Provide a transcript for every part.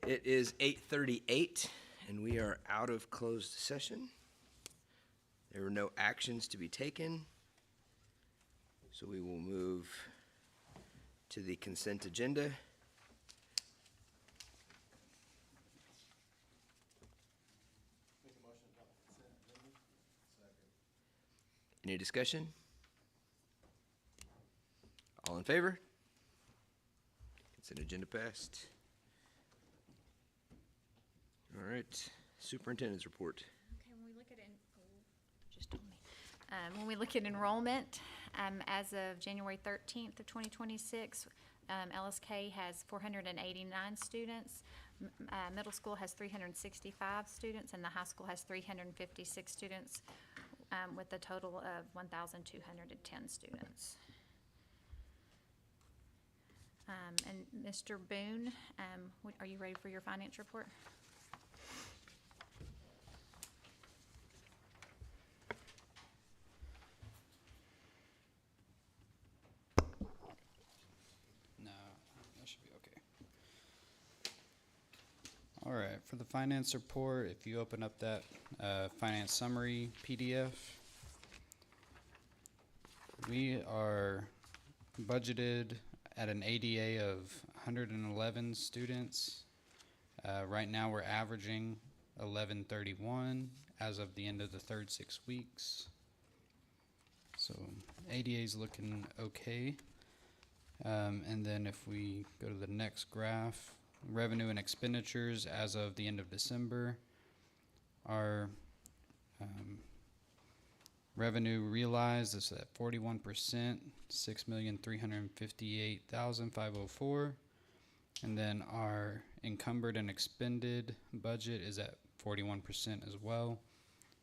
It is 8:38, and we are out of closed session. There are no actions to be taken, so we will move to the consent agenda. Any discussion? All in favor? Consent agenda passed. All right, superintendent's report. Okay, when we look at when we look at enrollment, as of January 13th of 2026, LSK has 489 students. Middle school has 365 students, and the high school has 356 students, with a total of 1,210 students. And Mr. Boone, are you ready for your finance report? No, that should be okay. All right, for the finance report, if you open up that finance summary PDF, we are budgeted at an ADA of 111 students. Right now we're averaging 1131 as of the end of the third 6 weeks. So ADA is looking okay. And then if we go to the next graph, revenue and expenditures as of the end of December, our revenue realized is at 41%, 6,358,504, and then our encumbered and expended budget is at 41% as well,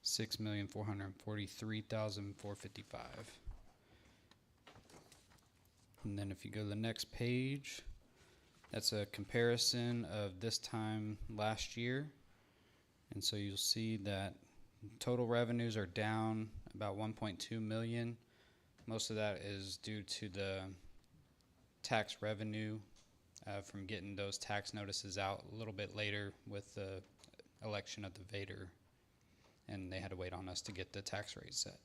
6,443,455. And then if you go to the next page, that's a comparison of this time last year. And so you'll see that total revenues are down about 1.2 million. Most of that is due to the tax revenue from getting those tax notices out a little bit later with the election of the Vader. And they had to wait on us to get the tax rate set.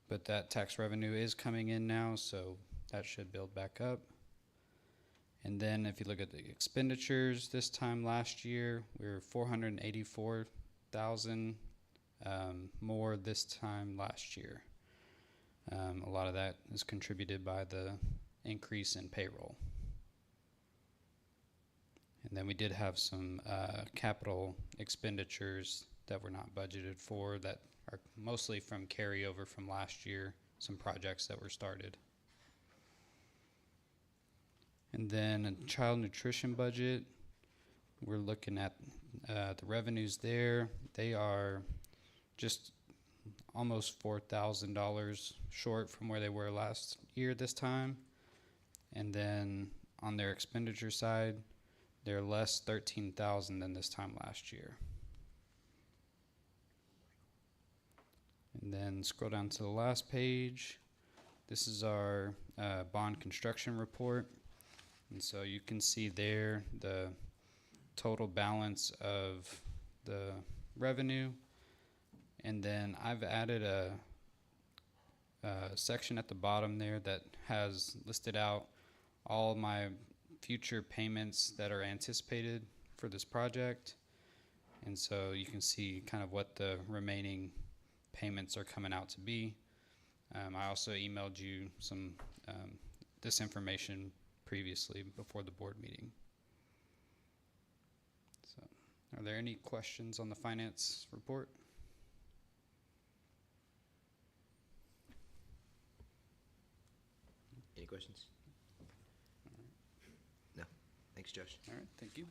But that tax revenue is coming in now, so that should build back up. And then if you look at the expenditures this time last year, we were 484,000 more this time last year. A lot of that is contributed by the increase in payroll. And then we did have some capital expenditures that were not budgeted for that are mostly from carryover from last year, some projects that were started. And then a child nutrition budget, we're looking at the revenues there. They are just almost $4,000 short from where they were last year this time. And then on their expenditure side, they're less 13,000 than this time last year. And then scroll down to the last page. This is our bond construction report. And so you can see there the total balance of the revenue. And then I've added a section at the bottom there that has listed out all my future payments that are anticipated for this project. And so you can see kind of what the remaining payments are coming out to be. I also emailed you some this information previously before the board meeting. So, are there any questions on the finance report? Any questions? No. Thanks, Josh. All right, thank you.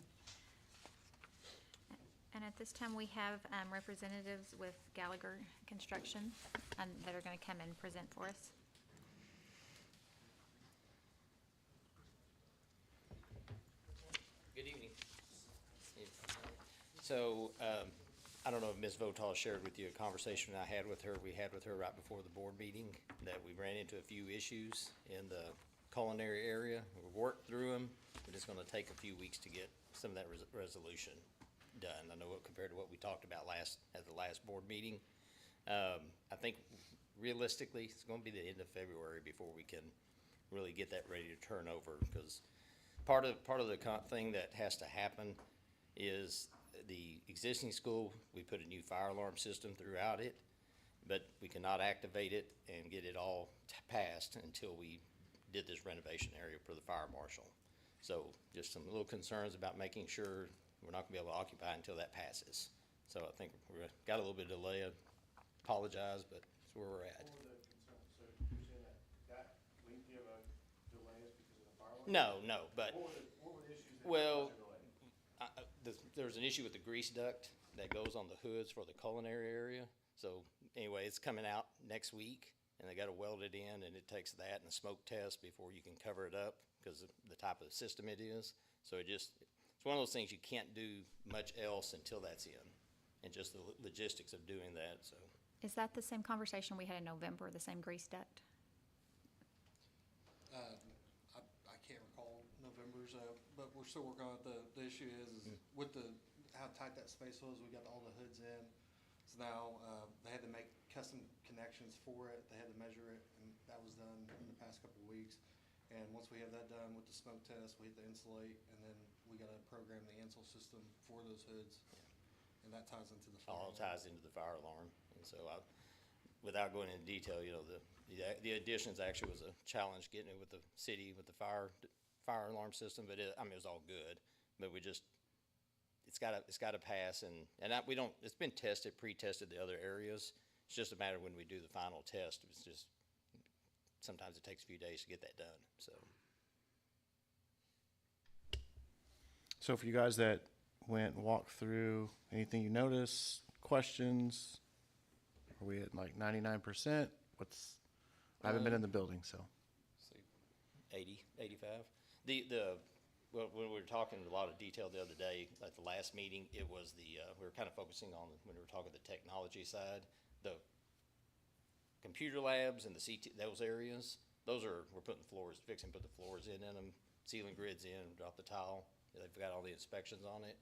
And at this time, we have representatives with Gallagher Construction that are going to come and present for us. Good evening. So, I don't know if Ms. Votal shared with you a conversation we had with her right before the board meeting, that we ran into a few issues in the culinary area. We've worked through them, but it's gonna take a few weeks to get some of that resolution done. I know compared to what we talked about at the last board meeting. I think realistically, it's gonna be the end of February before we can really get that ready to turn over, because part of the thing that has to happen is the existing school, we put a new fire alarm system throughout it, but we cannot activate it and get it all passed until we did this renovation area for the fire marshal. So just some little concerns about making sure we're not gonna be able to occupy until that passes. So I think we've got a little bit of delay. I apologize, but that's where we're at. What were the concerns? So you're saying that lengthy of a delay is because of the fire alarm? No, but, What were the issues that well, caused the delay? there's an issue with the grease duct that goes on the hoods for the culinary area. So anyway, it's coming out next week, and they gotta weld it in, and it takes that and a smoke test before you can cover it up, because of the type of system it is. So it's one of those things you can't do much else until that's in, and just the logistics of doing that, so. Is that the same conversation we had in November, the same grease duct? I can't recall November's, but we're still working on it. The issue is with how tight that space was, we got all the hoods in. So now, they had to make custom connections for it. They had to measure it, and that was done in the past couple of weeks. And once we have that done with the smoke test, we have to insulate, and then we gotta program the insule system for those hoods. And that ties into the fire All alarm. ties into the fire alarm, and so without going into detail, the additions actually was a challenge getting it with the city, with the fire alarm system, but it was all good, but it's gotta pass, and it's been tested, pre-tested the other areas. It's just a matter of when we do the final test, it's just, sometimes it takes a few days to get that done, so. So for you guys that went and walked through, anything you noticed, questions? Are we at like 99%? I haven't been in the building, so. 80, 85. Well, when we were talking in a lot of detail the other day, at the last meeting, it was we were kind of focusing on, when we were talking the technology side, the computer labs and the those areas, we're putting fixing to put the floors in them, ceiling grids in, drop the tile. They've got all the inspections on it.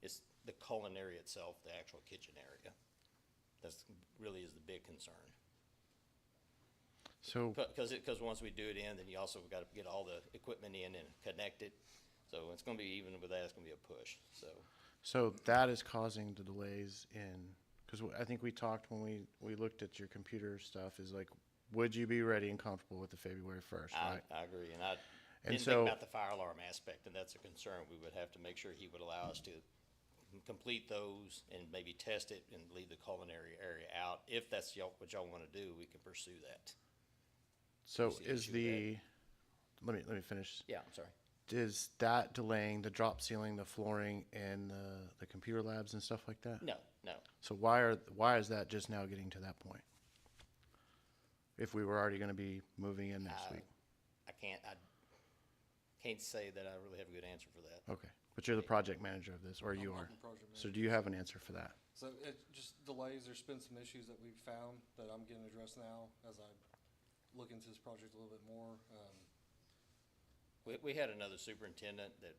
It's the culinary itself, the actual kitchen area. That's really is the big concern. So, Because once we do it in, then you also got to get all the equipment in and connect it. So it's going to be, even with that, it's going to be a push, so. so that is causing the delays because I think we talked when we looked at your computer stuff, is like, would you be ready and comfortable with the February 1st, right? I agree, and I And didn't so- think about the fire alarm aspect, and that's a concern. We would have to make sure he would allow us to complete those and maybe test it and leave the culinary area out. If that's what y'all want to do, we can pursue that. So What's the is issue with let me finish. Yeah, I'm sorry. Is that delaying the drop ceiling, the flooring, and the computer labs and stuff like that? No. So why is that just now getting to that point? If we were already gonna be moving in next week? I can't say that I really have a good answer for that. Okay, but you're the project manager of this, or you I'm are? the project So do you have an answer for that? So it just delays. There's been some issues that we've found that I'm getting addressed now as I look into this project a little bit more. We had another superintendent that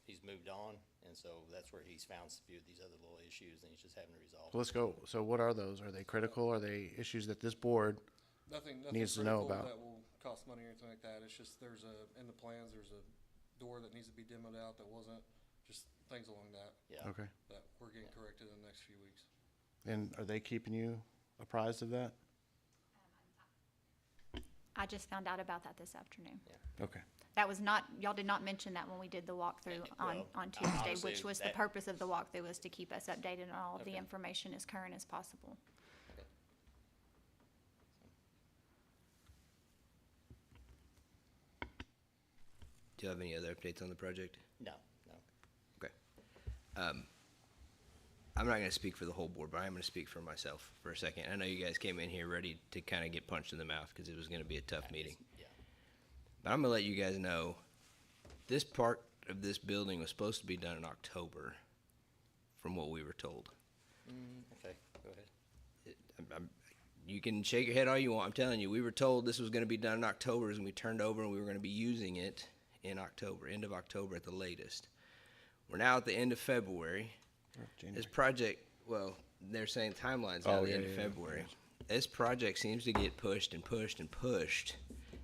he's moved on, and so that's where he's found a few of these other little issues, and he's just having to resolve. Well, let's go. So what are those? Are they critical? Are they issues that this board, Nothing Needs to know critical about. that will cost money or anything like that. It's just in the plans, there's a door that needs to be demoed out that wasn't, just things along that, Yeah. okay. that we're getting corrected in the next few weeks. And are they keeping you apprised of that? I just found out about that this afternoon. Okay. That was not, y'all did not mention that when we did the walkthrough Well, on Tuesday, obviously which was the that- purpose of the walkthrough, was to keep us updated on all of the Okay. information as current as possible. Okay. Do you have any other updates on the project? No. Okay. I'm not gonna speak for the whole board, but I'm gonna speak for myself for a second. I know you guys came in here ready to kind of get punched in the mouth because it was gonna be a tough meeting. Yeah. But I'm gonna let you guys know, this part of this building was supposed to be done in October, from what we were told. Okay, go ahead. you can shake your head all you want. I'm telling you, we were told this was going to be done in October, and we turned over and we were going to be using it in October, end of October at the latest. We're now at the end of February. This project, well, they're saying timeline's now the end of February. This project seems to get pushed and pushed and pushed.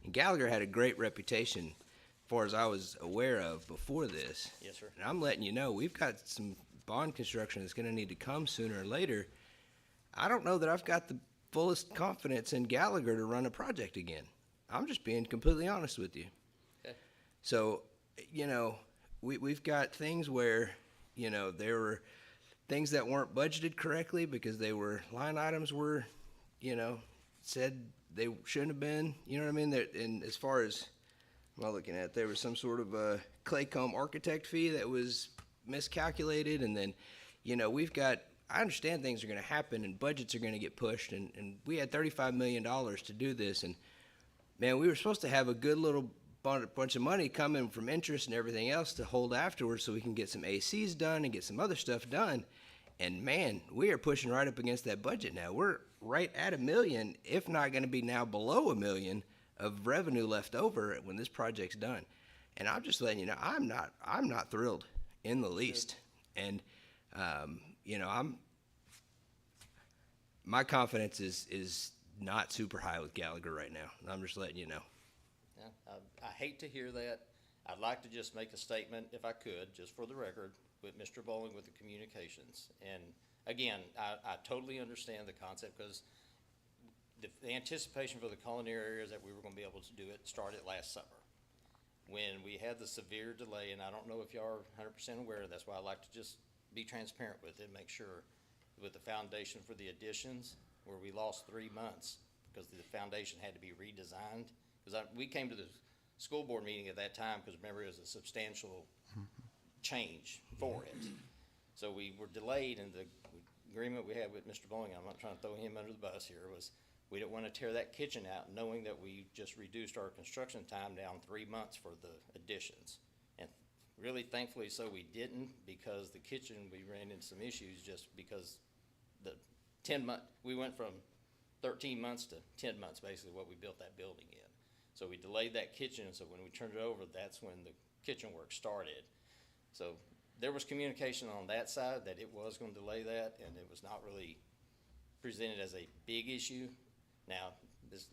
And Gallagher had a great reputation, as far as I was aware of before this. Yes, sir. And I'm letting you know, we've got some bond construction that's going to need to come sooner or later. I don't know that I've got the fullest confidence in Gallagher to run a project again. I'm just being completely honest with you. Okay. So, you know, we've got things where, you know, there were things that weren't budgeted correctly because they were, line items were, you know, said they shouldn't have been, you know what I mean? And as far as, what am I looking at, there was some sort of a Claycomb architect fee that was miscalculated, and then, you know, we've got, I understand things are going to happen and budgets are going to get pushed, and we had $35 million to do this, and man, we were supposed to have a good little bunch of money coming from interest and everything else to hold afterwards so we can get some ACs done and get some other stuff done. And man, we are pushing right up against that budget now. We're right at $1 million, if not going to be now below $1 million of revenue left over when this project's done. And I'm just letting you know, I'm not thrilled in the least. And you know, my confidence is not super high with Gallagher right now. I'm just letting you know. Yeah, I hate to hear that. I'd like to just make a statement, if I could, just for the record, with Mr. Bowling with the communications. And again, I totally understand the concept, because the anticipation for the culinary areas that we were gonna be able to do it started last summer. When we had the severe delay, and I don't know if y'all are 100% aware of, that's why I like to just be transparent with it, make sure with the foundation for the additions, where we lost 3 months because the foundation had to be redesigned. Because we came to the school board meeting at that time, because remember, it was a substantial change for it. So we were delayed, and the agreement we had with Mr. Bowling, I'm not trying to throw him under the bus here, was we didn't want to tear that kitchen out, knowing that we just reduced our construction time down 3 months for the additions. And really thankfully so we didn't, because the kitchen, we ran into some issues just because the 10-month, we went from 13 months to 10 months, basically, what we built that building in. So we delayed that kitchen, so when we turned it over, that's when the kitchen work started. So there was communication on that side that it was gonna delay that, and it was not really presented as a big issue. Now, this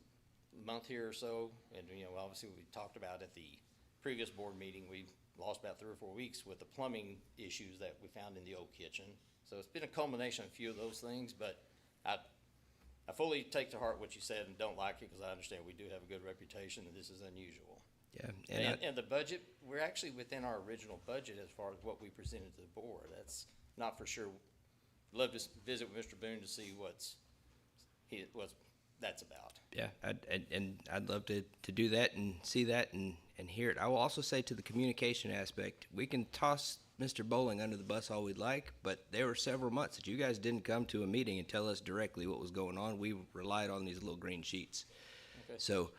month here or so, and you know, obviously we talked about at the previous board meeting, we lost about 3 or 4 weeks with the plumbing issues that we found in the old kitchen. So it's been a culmination of a few of those things, but I fully take to heart what you said and don't like it, because I understand we do have a good reputation and this is unusual. Yeah. And the budget, we're actually within our original budget as far as what we presented to the board. That's not for sure. Love to visit with Mr. Boone to see what that's about. Yeah, I'd love to do that and see that and hear it. I will also say, to the communication aspect, we can toss Mr. Bowling under the bus all we'd like, but there were several months that you guys didn't come to a meeting and tell us directly what was going on. We relied on these little green sheets. Okay. So,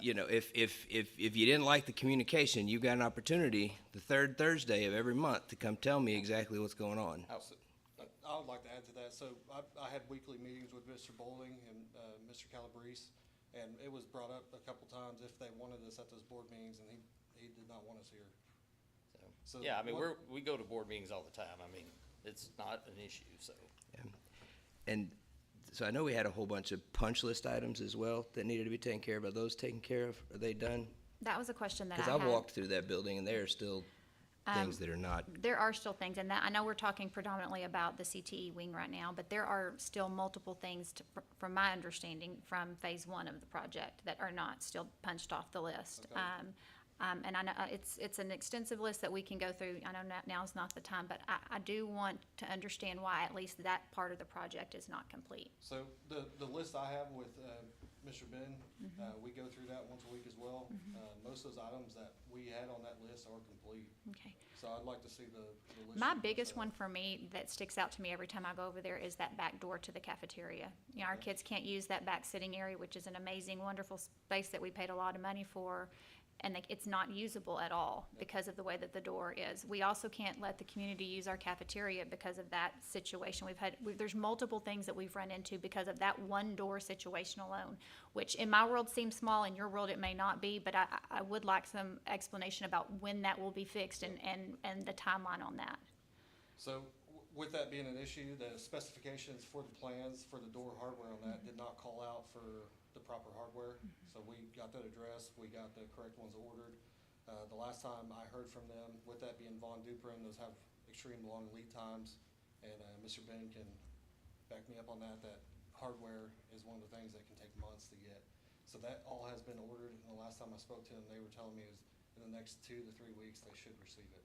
you know, if you didn't like the communication, you got an opportunity the third Thursday of every month to come tell me exactly what's going on. I would like to add to that. So I had weekly meetings with Mr. Bowling and Mr. Calabrese, and it was brought up a couple times if they wanted us at those board meetings, and he did not want us here. So Yeah, I mean, we go to board meetings all the time. I mean, it's not an issue, so. And so I know we had a whole bunch of punch list items as well that needed to be taken care of. Are those taken care of? Are they done? That was a question that I had. Because I've walked through that building and there are still things that are not. There are still things, and that, I know we're talking predominantly about the CTE wing right now, but there are still multiple things, from my understanding, from phase 1 of the project that are not still punched off the list. Okay. And I know it's an extensive list that we can go through. I know now's not the time, but I do want to understand why at least that part of the project is not complete. So the list I have with Mr. Ben, we go through that once a week as well. Most of those items that we had on that list are complete. Okay. So I'd like to see the list. My biggest one for me that sticks out to me every time I go over there is that back door to the cafeteria. You know, our kids can't use that back sitting area, which is an amazing, wonderful space that we paid a lot of money for. it's not usable at all because of the way that the door is. We also can't let the community use our cafeteria because of that situation. There's multiple things that we've run into because of that one door situation alone, which in my world seems small, in your world it may not be, but I would like some explanation about when that will be fixed and the timeline on that. So with that being an issue, the specifications for the plans for the door hardware on that did not call out for the proper hardware. So we got that addressed, we got the correct ones ordered. The last time I heard from them, with that being Von Duprin, those have extreme long lead times. And Mr. Ben can back me up on that, that hardware is one of the things that can take months to get. So that all has been ordered, and the last time I spoke to them, they were telling me is in the next 2 to 3 weeks, they should receive it.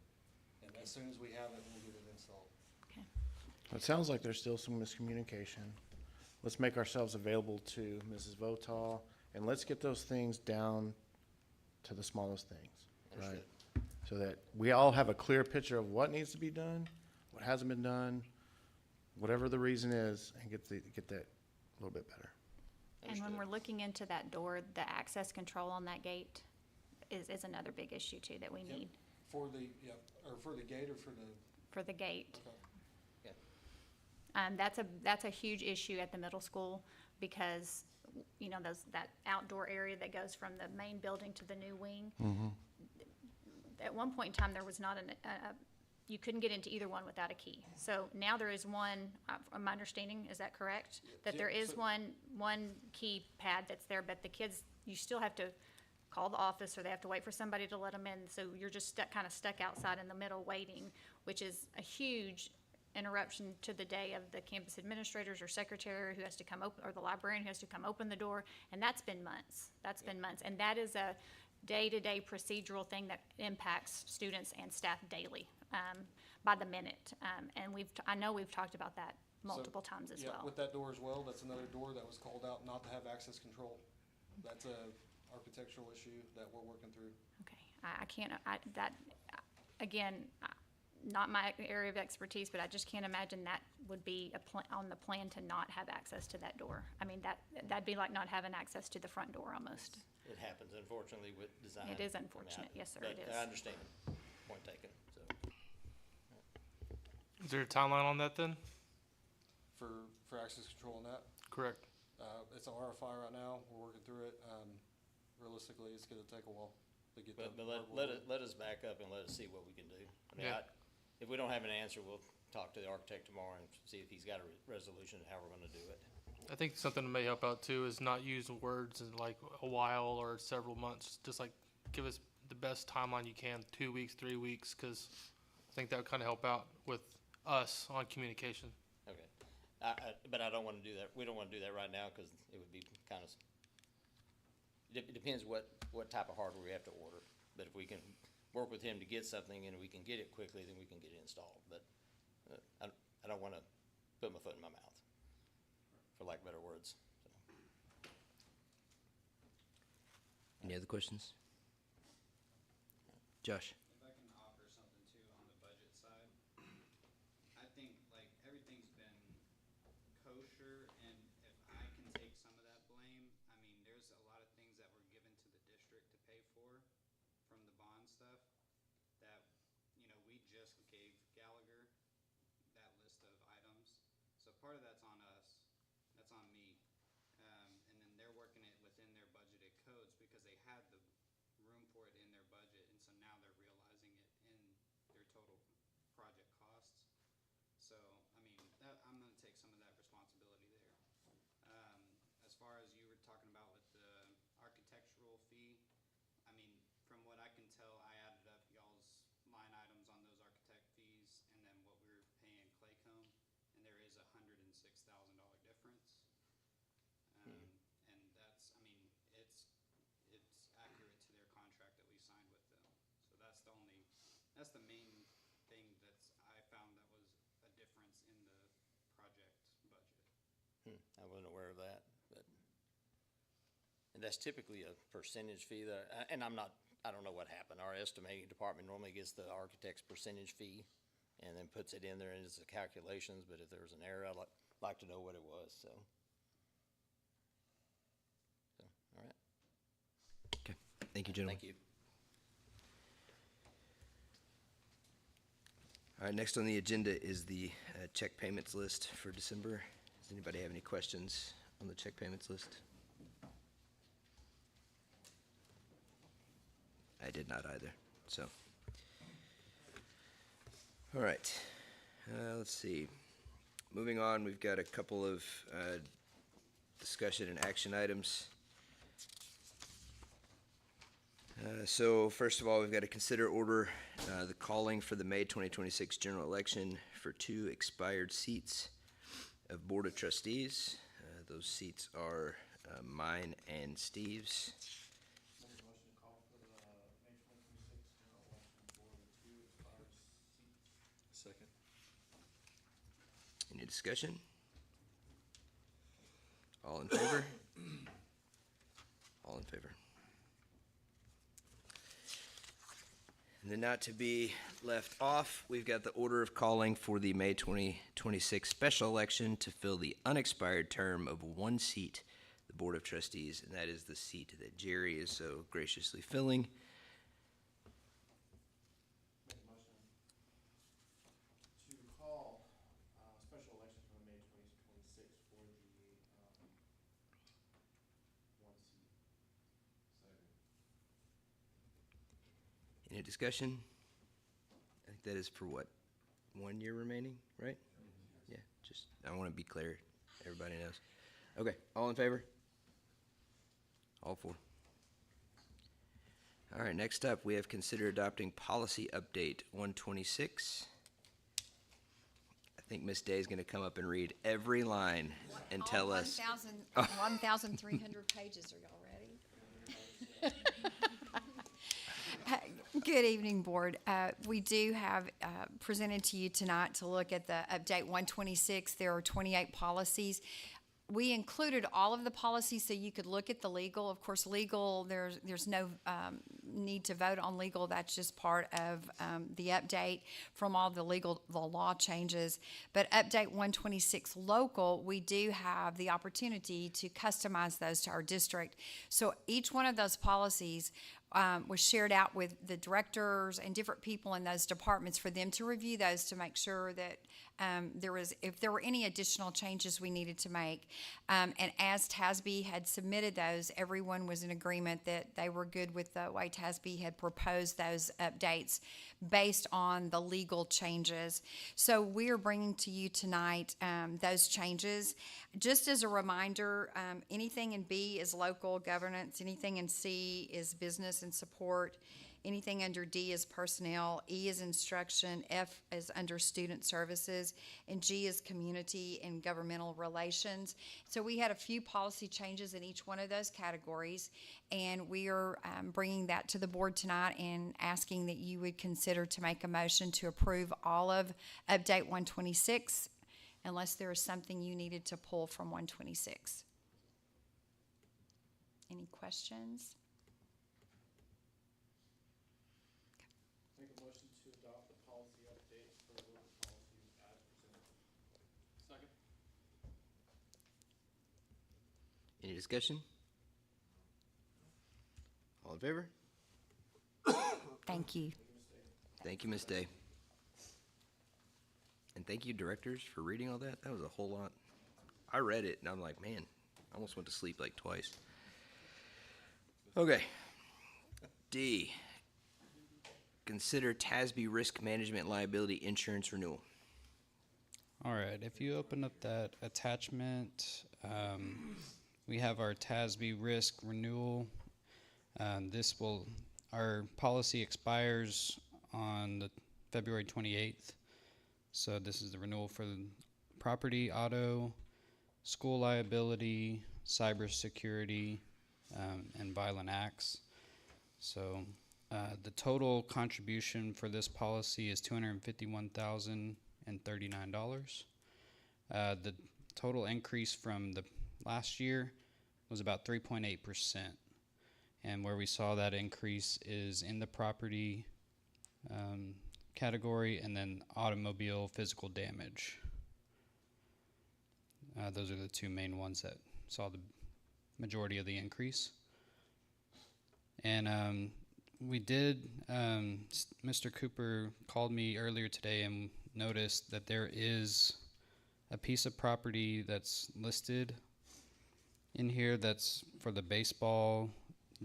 And as soon as we have it, we'll get it installed. Okay. It sounds like there's still some miscommunication. Let's make ourselves available to Mrs. Votal, and let's get those things down to the smallest things, right? Understood. So that we all have a clear picture of what needs to be done, what hasn't been done, whatever the reason is, and get that a little bit better. And when we're looking into that door, the access control on that gate is another big issue too that we Yep. need For the, or for the gate or for the, for the gate. okay. That's a huge issue at the middle school because, you know, that outdoor area that goes from the main building to the new wing. At one point in time, there was not you couldn't get into either one without a key. So now there is one, from my understanding, is that correct? That there Yeah, is so- one keypad that's there, but the kids, you still have to call the office or they have to wait for somebody to let them in. So you're just kind of stuck outside in the middle waiting, which is a huge interruption to the day of the campus administrators or secretary who has to come open, or the librarian who has to come open the door. And that's been months. And that is a day-to-day procedural thing that impacts students and staff daily, by the minute. And I know we've talked about that multiple times as Yeah, well. with that door as well, that's another door that was called out not to have access control. That's a architectural issue that we're working through. Okay, I can't, again, not my area of expertise, but I just can't imagine that would be on the plan to not have access to that door. I mean, that'd be like not having access to the front door almost. It happens unfortunately with design. It is I mean, unfortunate. Yes, sir, but it is. I understand. Point taken, so. Is there a timeline on that then? For access control on that. Correct. It's an RFI right now, we're working through it. Realistically, it's gonna take a while to get that. But hardware let us back up and let us see what we can do. I mean, Yeah. if we don't have an answer, we'll talk to the architect tomorrow and see if he's got a resolution of how we're gonna do it. I think something that may help out too is not use words in like a while or several months. Just like give us the best timeline you can, 2 weeks, 3 weeks, because I think that would kind of help out with us on communication. Okay. But I don't wanna do that, we don't wanna do that right now, cause it would be kind of, it depends what type of hardware we have to order. But if we can work with him to get something and we can get it quickly, then we can get it installed. But I don't wanna put my foot in my mouth, for lack of better words. Any other questions? Josh? If I can offer something too on the budget side, I think like everything's been kosher, and if I can take some of that blame, I mean, there's a lot of things that were given to the district to pay for from the bond stuff that, you know, we just gave Gallagher that list of items. So part of that's on us, that's on me. And then they're working it within their budgeted codes because they had the room for it in their budget, and so now they're realizing it in their total project costs. So, I mean, I'm gonna take some of that responsibility there. As far as you were talking about with the architectural fee, I mean, from what I can tell, I added up y'all's line items on those architect fees and then what we were paying Claycomb, and there is $106,000 difference. And that's, I mean, it's accurate to their contract that we signed with them. So that's the main thing I found that was a difference in the project budget. I wasn't aware of that, but, and that's typically a percentage fee that, and I don't know what happened. Our estimating department normally gets the architect's percentage fee and then puts it in there and it's the calculations, but if there was an error, I'd like to know what it was, so. All right, Okay, thank you, gentlemen. thank you. All right, next on the agenda is the check payments list for December. Does anybody have any questions on the check payments list? I did not either, so. All right, let's see. Moving on, we've got a couple of discussion and action items. So first of all, we've got to consider order the calling for the May 2026 general election for 2 expired seats of Board of Trustees. Those seats are mine and Steve's. Make a motion to call for the May 2026 general election for the 2 expired seats. Second. Any discussion? All in favor? All in favor. And then not to be left off, we've got the order of calling for the May 2026 special election to fill the unexpired term of 1 seat, the Board of Trustees, and that is the seat that Jerry is so graciously filling. Make a motion to call special election for the May 2026 for the 1 seat. Second. Any discussion? I think that is for what, 1 year remaining, right? Yeah, just, I want to be clear, everybody knows. Okay, all in favor? All 4. All right, next up, we have considered adopting policy update 126. I think Ms. Day is going to come up and read every line and tell us. 1,300 pages. Are y'all ready? Good evening, Board. We do have presented to you tonight to look at the update 126. There are 28 policies. We included all of the policies so you could look at the legal. Of course, legal, there's no need to vote on legal. That's just part of the update from all the law changes. But update 126 local, we do have the opportunity to customize those to our district. So each one of those policies was shared out with the directors and different people in those departments for them to review those to make sure that if there were any additional changes we needed to make. And as TASB had submitted those, everyone was in agreement that they were good with the way TASB had proposed those updates based on the legal changes. So we are bringing to you tonight those changes. Just as a reminder, anything in B is local governance, anything in C is business and support, anything under D is personnel, E is instruction, F is under student services, and G is community and governmental relations. So we had a few policy changes in each one of those categories, and we are bringing that to the board tonight and asking that you would consider to make a motion to approve all of Update 126, unless there is something you needed to pull from 126. Any questions? Make a motion to adopt the policy updates for the local policies as presented. Second. Any discussion? All in favor? Thank you. Thank you, Ms. Day. And thank you, directors, for reading all that. That was a whole lot. I read it, and I'm like, man, I almost went to sleep like twice. Okay. D, consider TASB risk management liability insurance renewal. All right, if you open up that attachment, we have our TASB risk renewal. Our policy expires on the February 28th. So this is the renewal for the property, auto, school liability, cybersecurity, and violent acts. So the total contribution for this policy is $251,039. The total increase from the last year was about 3.8%. And where we saw that increase is in the property category and then automobile physical damage. Those are the two main ones that saw the majority of the increase. And we did, Mr. Cooper called me earlier today and noticed that there is a piece of property that's listed in here that's for the baseball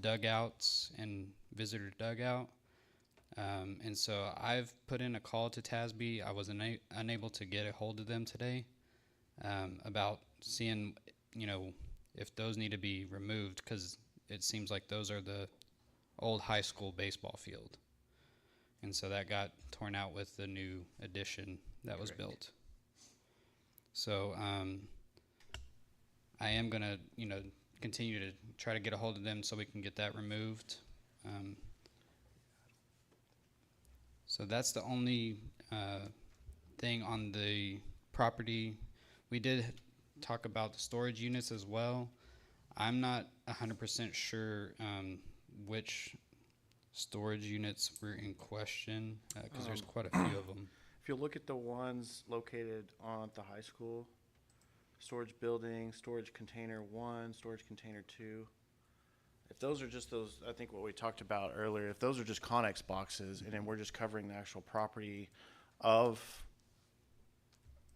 dugouts and visitor dugout. And so I've put in a call to TASB. I was unable to get a hold of them today about seeing, if those need to be removed, because it seems like those are the old high school baseball field. And so that got torn out with the new addition that was built. So I am going to, continue to try to get a hold of them so we can get that removed. So that's the only thing on the property. We did talk about the storage units as well. I'm not 100% sure which storage units were in question, because there's quite a few of them. If you look at the ones located on at the high school, storage building, storage container 1, storage container 2, if those are just those, I think what we talked about earlier, if those are just Connex boxes and then we're just covering the actual property of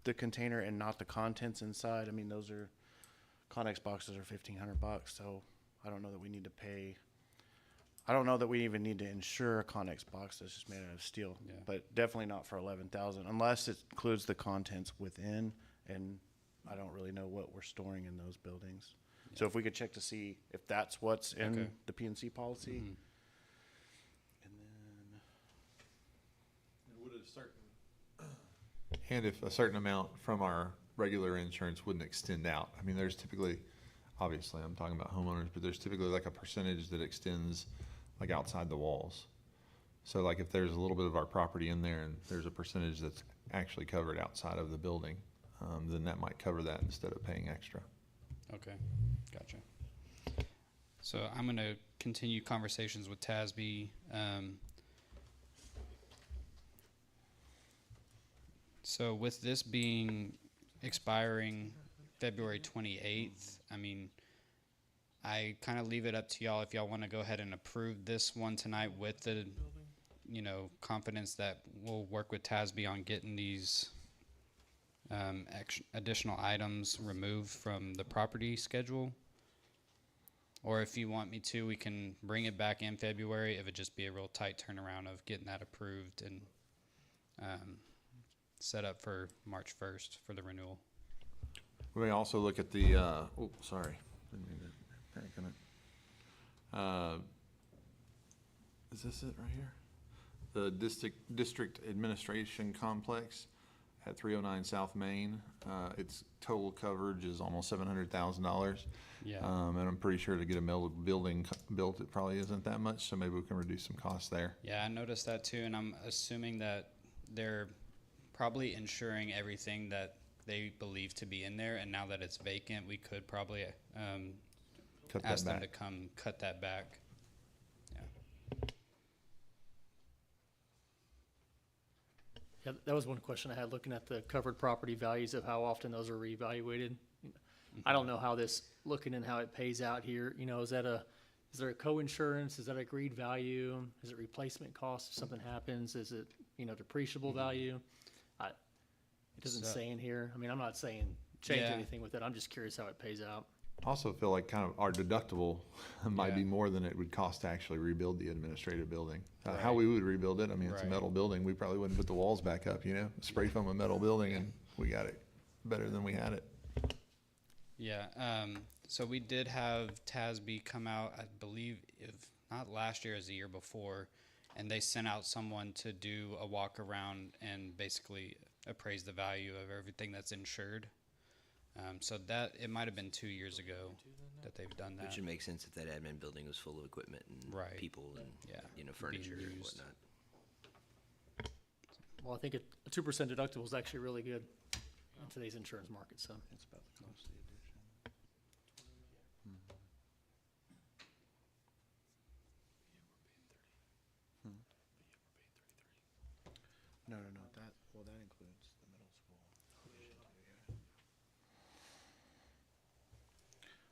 the container and not the contents inside, I mean, those are, Connex boxes are $1,500, so I don't know that we need to pay, I don't know that we even need to insure a Connex box that's just made out of steel, Yeah. but definitely not for 11,000 unless it includes the contents within, and I don't really know what we're storing in those buildings. So if we could check to see if that's what's in Okay. the PNC policy. Mhm. And then, And if a certain amount from our regular insurance wouldn't extend out, I mean, there's typically, obviously, I'm talking about homeowners, but there's typically like a percentage that extends like outside the walls. So like if there's a little bit of our property in there and there's a percentage that's actually covered outside of the building, then that might cover that instead of paying extra. Okay, gotcha. So I'm going to continue conversations with TASB. So with this being expiring February 28th, I mean, I kind of leave it up to y'all if y'all want to go ahead and approve this one tonight with the, confidence that we'll work with TASB on getting these additional items removed from the property schedule. Or if you want me to, we can bring it back in February. It would just be a real tight turnaround of getting that approved and set up for March 1st for the renewal. We may also look at the, sorry, didn't mean to panic on it. Is this it right here? The district administration complex at 309 South Main. Its total coverage is almost $700,000. Yeah. And I'm pretty sure to get a building built, it probably isn't that much, so maybe we can reduce some costs there. Yeah, I noticed that too, and I'm assuming that they're probably insuring everything that they believe to be in there, and now that it's vacant, we could probably Cut ask that them to back. come cut that back. Yeah. Yeah, that was one question I had, looking at the covered property values of how often those are reevaluated. I don't know how this, looking in how it pays out here, is there a co-insurance? Is that a agreed value? Is it replacement cost if something happens? Is it, depreciable value? It doesn't So- say in here. I mean, I'm not saying change Yeah. anything with it. I'm just curious how it pays out. Also feel like kind of our deductible might be Yeah. more than it would cost to actually rebuild the administrative building. How Right. we would rebuild it, I mean, it's a Right. metal building, we probably wouldn't put the walls back up, spray foam a metal building and we got it better than we had it. Yeah, so we did have TASB come out, I believe, if not last year, as the year before, and they sent out someone to do a walk around and basically appraise the value of everything that's insured. So that, it might have been 2 years ago that they've done that. Which would make sense if that admin building was full of equipment and Right. people and, Yeah. furniture Being and used. whatnot. Well, I think a 2% deductible is actually really good in today's insurance market, so. it's about the cost of the addition. No, that includes the middle school.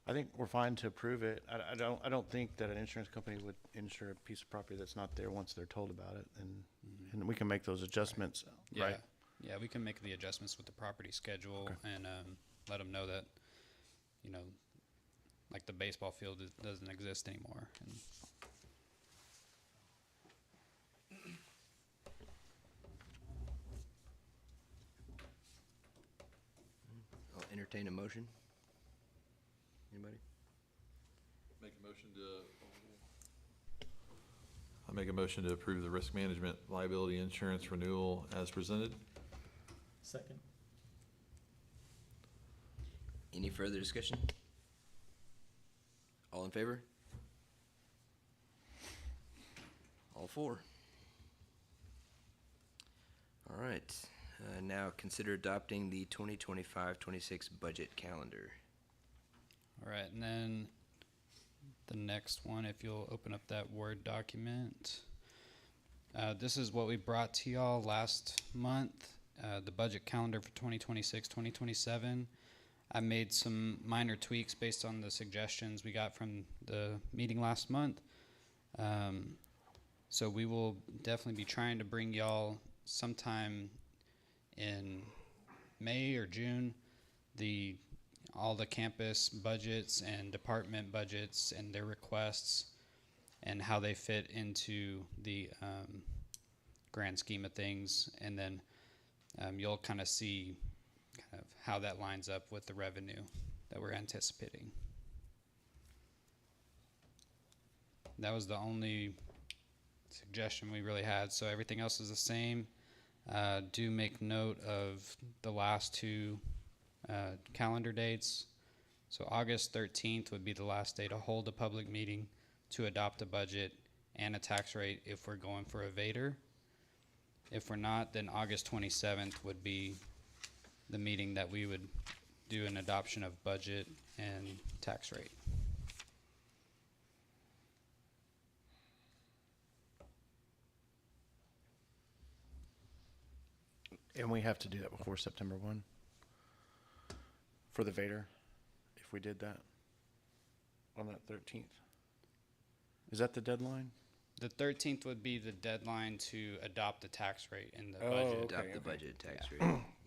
I think we're fine to approve it. I don't think that an insurance company would insure a piece of property that's not there once they're told about it, and we can make those adjustments, Yeah. right? Yeah, we can make the adjustments with the property schedule and let them know that, you know, like the baseball field doesn't exist anymore. And I'll entertain a motion. Anybody? Make a motion to. I make a motion to approve the risk management liability insurance renewal as presented. Second. Any further discussion? All in favor? All four. All right, now consider adopting the 2025-26 budget calendar. all right, and then the next one, if you'll open up that Word document. This is what we brought to y'all last month, the budget calendar for 2026-2027. I made some minor tweaks based on the suggestions we got from the meeting last month. So we will definitely be trying to bring y'all sometime in May or June all the campus budgets and department budgets and their requests and how they fit into the grand scheme of things. And then you'll kind of see kind of how that lines up with the revenue that we're anticipating. That was the only suggestion we really had. So everything else is the same. Do make note of the last two calendar dates. So August 13th would be the last day to hold a public meeting to adopt a budget and a tax rate if we're going for a Vader. If we're not, then August 27th would be the meeting that we would do an adoption of budget and tax rate. And we have to do that before September 1 for the Vader, if we did that on that 13th. Is that the deadline? The 13th would be the deadline to adopt the tax rate in the Oh, budget. okay, Adopt the okay. budget tax rate.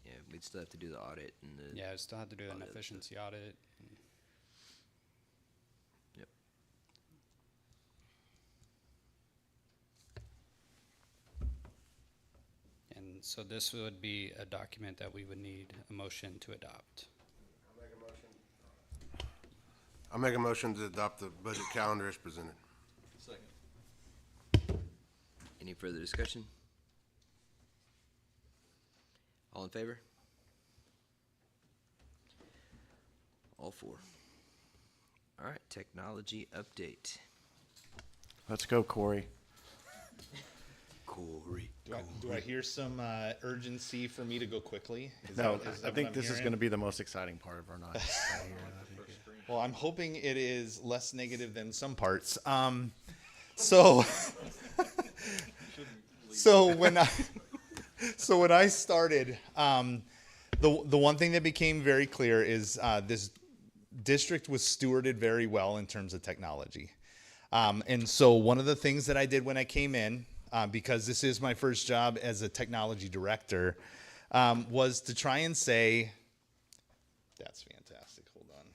Yeah, we'd still have to do the audit and the. Yeah, I still have to do an Audit. efficiency audit. Yep. And so this would be a document that we would need a motion to adopt. I'll make a motion to adopt the budget calendar as presented. Second. Any further discussion? All in favor? All four. All right, technology update. Let's go, Corey. Corey. Do I hear some urgency for me to go quickly? No, is I that think what this I'm is hearing? going to be the most exciting part of our night. Well, I'm hoping it is less negative than some parts. So when I started, the one thing that became very clear is this district was stewarded very well in terms of technology. And so one of the things that I did when I came in, because this is my first job as a technology director, was to try and say, that's fantastic, hold on.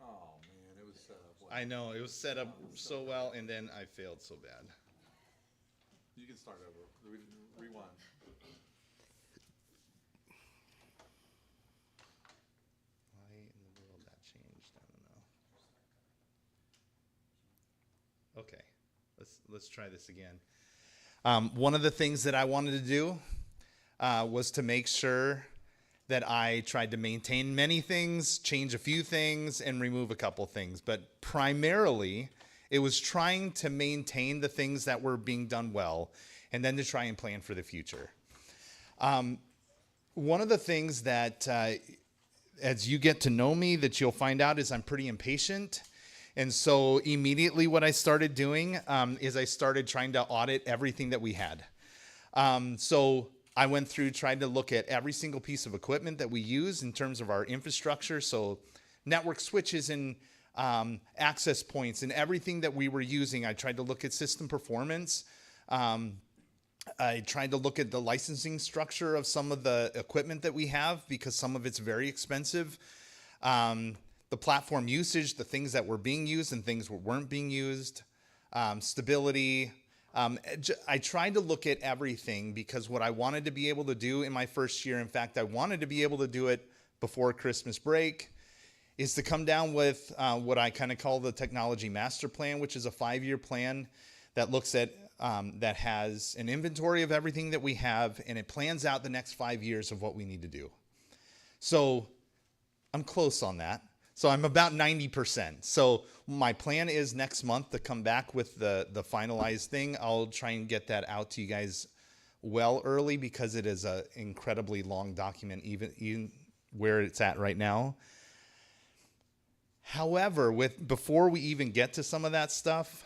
Oh, man, it was set up well. I know, it was set up so well, and then I failed so bad. You can start over. Rewind. Why in the world that changed? I don't know. Okay, let's try this again. One of the things that I wanted to do was to make sure that I tried to maintain many things, change a few things, and remove a couple things. But primarily, it was trying to maintain the things that were being done well, and then to try and plan for the future. One of the things that, as you get to know me, that you'll find out is I'm pretty impatient. And so immediately what I started doing is I started trying to audit everything that we had. So I went through, tried to look at every single piece of equipment that we use in terms of our infrastructure. So network switches and access points and everything that we were using. I tried to look at system performance. I tried to look at the licensing structure of some of the equipment that we have, because some of it's very expensive. The platform usage, the things that were being used and things that weren't being used, stability. I tried to look at everything, because what I wanted to be able to do in my first year, in fact, I wanted to be able to do it before Christmas break, is to come down with what I kind of call the technology master plan, which is a 5-year plan that looks at, that has an inventory of everything that we have, and it plans out the next 5 years of what we need to do. So I'm close on that. So I'm about 90%. So my plan is next month to come back with the finalized thing. I'll try and get that out to you guys well early, because it is an incredibly long document, even where it's at right now. However, before we even get to some of that stuff,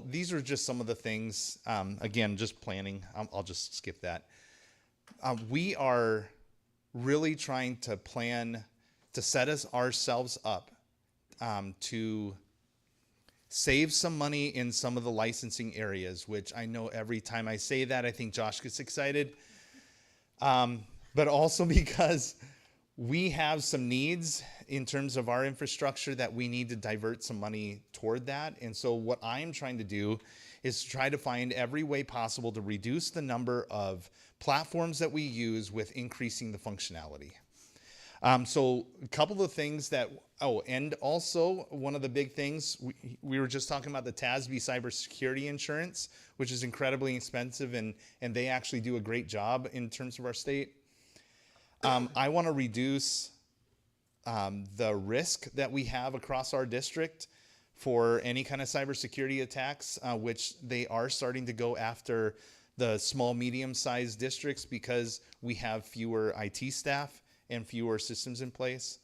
these are just some of the things, again, just planning. I'll just skip that. We are really trying to plan to set ourselves up to save some money in some of the licensing areas, which I know every time I say that, I think Josh gets excited. But also because we have some needs in terms of our infrastructure that we need to divert some money toward that. And so what I'm trying to do is try to find every way possible to reduce the number of platforms that we use with increasing the functionality. So a couple of things that, and also one of the big things, we were just talking about the TASB cybersecurity insurance, which is incredibly expensive, and they actually do a great job in terms of our state. I want to reduce the risk that we have across our district for any kind of cybersecurity attacks, which they are starting to go after the small, medium-sized districts, because we have fewer IT staff and fewer systems in place.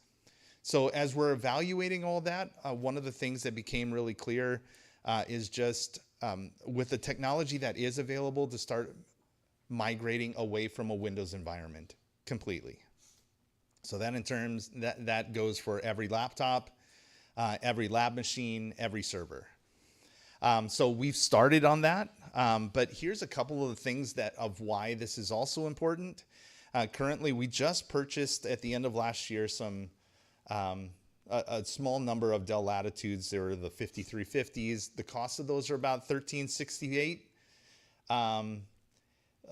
So as we're evaluating all that, one of the things that became really clear is just with the technology that is available, to start migrating away from a Windows environment completely. So that in terms, that goes for every laptop, every lab machine, every server. So we've started on that, but here's a couple of the things of why this is also important. Currently, we just purchased at the end of last year a small number of Dell Latitudes. They were the 5350s. The cost of those are about $1,368.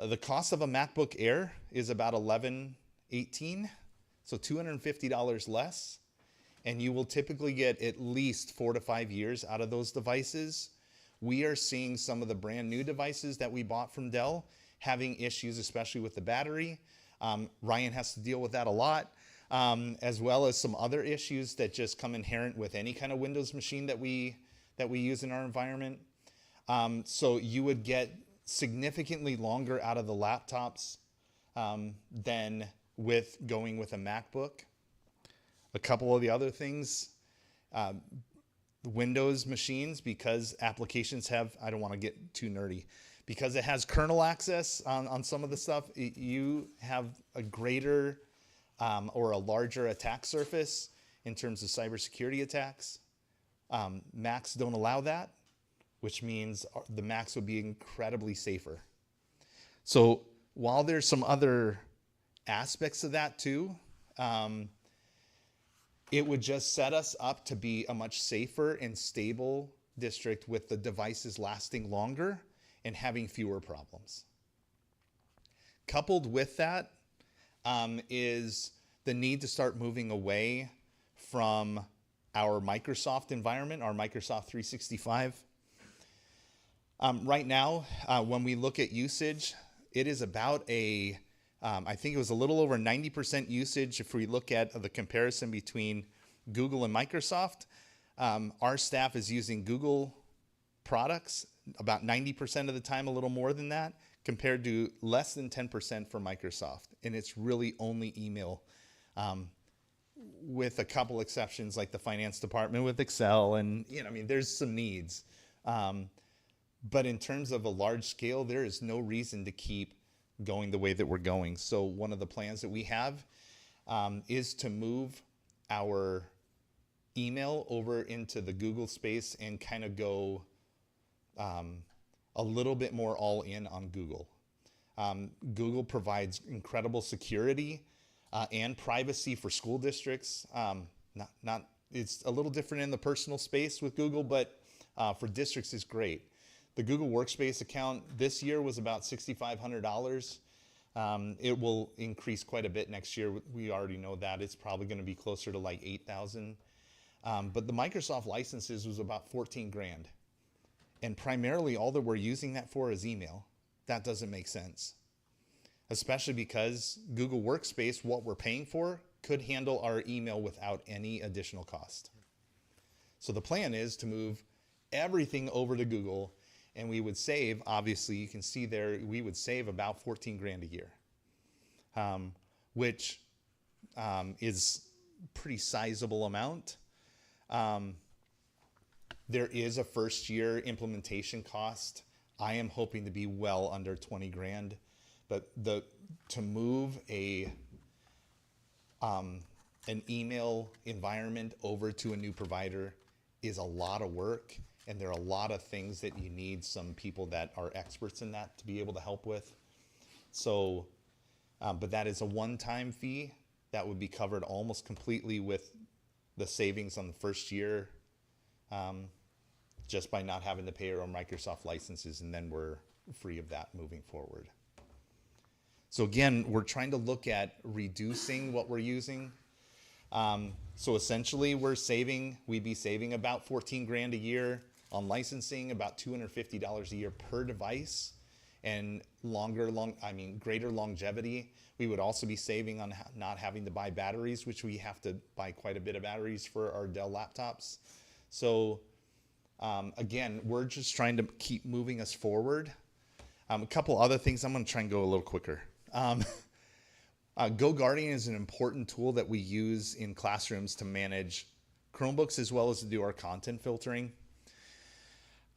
The cost of a MacBook Air is about $1,118, so $250 less. And you will typically get at least 4 to 5 years out of those devices. We are seeing some of the brand new devices that we bought from Dell having issues, especially with the battery. Ryan has to deal with that a lot, as well as some other issues that just come inherent with any kind of Windows machine that we use in our environment. So you would get significantly longer out of the laptops than with going with a MacBook. A couple of the other things, Windows machines, because applications have, I don't want to get too nerdy, because it has kernel access on some of the stuff, you have a greater or a larger attack surface in terms of cybersecurity attacks. Macs don't allow that, which means the Macs would be incredibly safer. So while there's some other aspects of that too, it would just set us up to be a much safer and stable district with the devices lasting longer and having fewer problems. Coupled with that is the need to start moving away from our Microsoft environment, our Microsoft 365. Right now, when we look at usage, it is about I think it was a little over 90% usage if we look at the comparison between Google and Microsoft. Our staff is using Google products about 90% of the time, a little more than that, compared to less than 10% for Microsoft. And it's really only email, with a couple exceptions like the finance department with Excel, and there's some needs. But in terms of a large scale, there is no reason to keep going the way that we're going. So one of the plans that we have is to move our email over into the Google space and kind of go a little bit more all in on Google. Google provides incredible security and privacy for school districts. It's a little different in the personal space with Google, but for districts it's great. The Google Workspace account this year was about $6,500. It will increase quite a bit next year. We already know that. It's probably going to be closer to like 8,000. But the Microsoft licenses was about 14 grand. And primarily all that we're using that for is email. That doesn't make sense. Especially because Google Workspace, what we're paying for, could handle our email without any additional cost. So the plan is to move everything over to Google, and we would save, obviously you can see there, we would save about 14 grand a year, which is pretty sizable amount. There is a first year implementation cost. I am hoping to be well under 20 grand, but to move an email environment over to a new provider is a lot of work, and there are a lot of things that you need some people that are experts in that to be able to help with. So, but that is a one-time fee that would be covered almost completely with the savings on the first year, just by not having to pay our own Microsoft licenses, and then we're free of that moving forward. So again, we're trying to look at reducing what we're using. So essentially we'd be saving about 14 grand a year on licensing, about $250 a year per device, and greater longevity. We would also be saving on not having to buy batteries, which we have to buy quite a bit of batteries for our Dell laptops. So again, we're just trying to keep moving us forward. A couple other things, I'm going to try and go a little quicker. GoGuardian is an important tool that we use in classrooms to manage Chromebooks as well as to do our content filtering.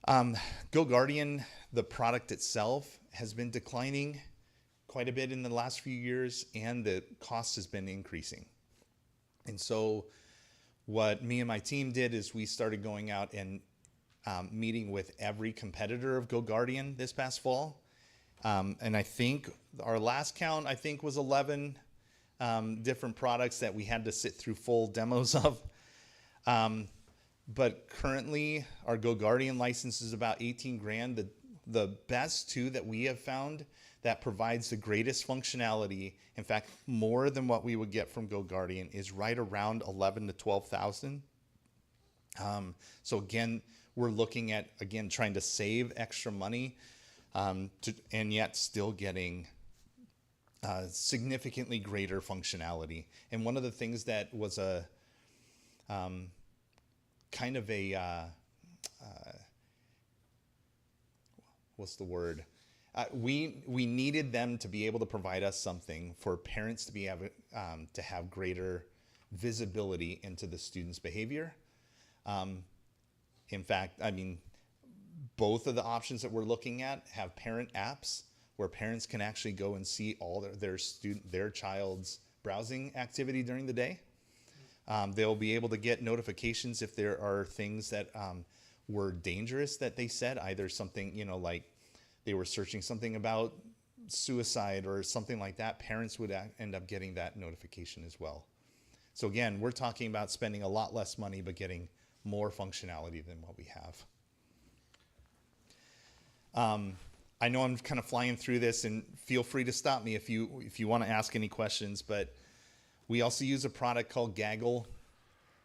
GoGuardian, the product itself, has been declining quite a bit in the last few years, and the cost has been increasing. And so what me and my team did is we started going out and meeting with every competitor of GoGuardian this past fall. And I think our last count, was 11 different products that we had to sit through full demos of. But currently, our GoGuardian license is about 18 grand. The best two that we have found that provides the greatest functionality, in fact, more than what we would get from GoGuardian, is right around 11 to 12,000. So again, we're looking at, trying to save extra money, and yet still getting significantly greater functionality. And one of the things that was a kind of a what's the word? We needed them to be able to provide us something for parents to be able to have greater visibility into the student's behavior. In fact, both of the options that we're looking at have parent apps where parents can actually go and see all their child's browsing activity during the day. They'll be able to get notifications if there are things that were dangerous that they said, either something, like they were searching something about suicide or something like that. Parents would end up getting that notification as well. So again, we're talking about spending a lot less money but getting more functionality than what we have. I know I'm kind of flying through this, and feel free to stop me if you want to ask any questions, but we also use a product called Gaggle